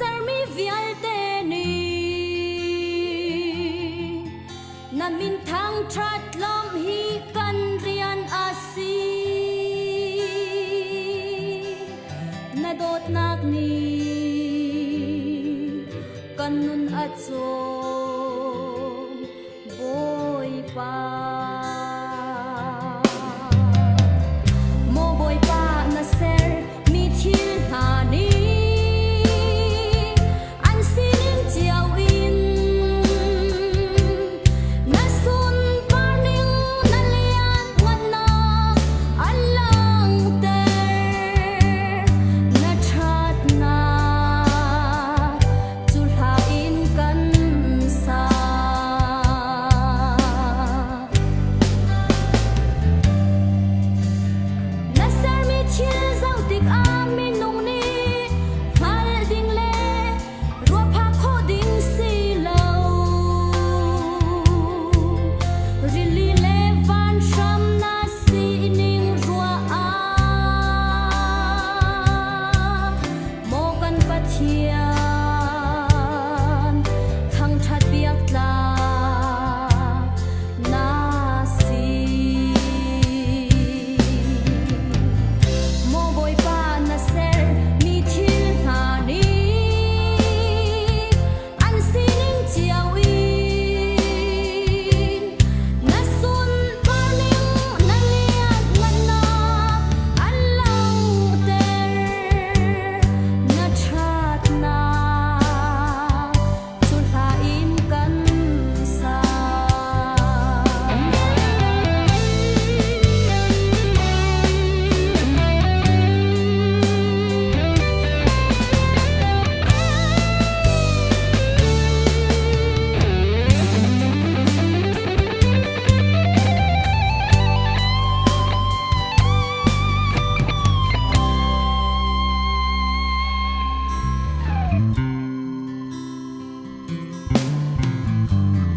ser mi vialte ni na min thang thrat lam hi kan rian asi na dot nak ni kan nun atso boy pa mo boy pa na ser mi thil ha ni an sin chiao in na sun parning na lian ngan na alang ter na that na chul ha in kan sa na ser mi thil zau tik a mi nung ni hal ding le ro pha kho ding si lo really le van sham na si ning rua a mo kan pathian thang that biak la na si mo boy pa na ser mi thil ha ni an sining chiao in na sun parning na liat ngan na an lang ter na that na chul ha in kan sa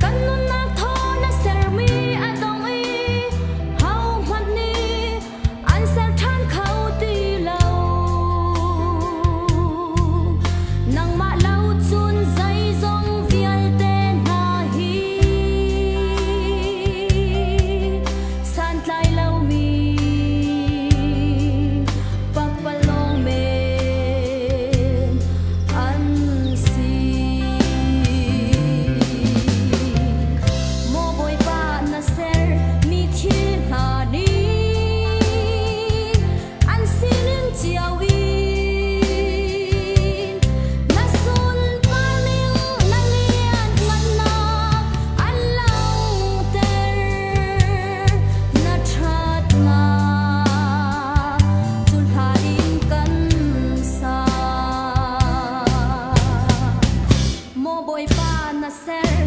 kan nun nak tho na ser mi adong i hau hmat ni an ser than khau ti lo nang ma lau chun zai zong vial te na hi san tlai lau mi pak palong men an si mo boy pa na ser mi thil ha ni an sining chiao in na sun parning na lian ngan na an lang ter na that na chul ha in kan sa mo boy pa na ser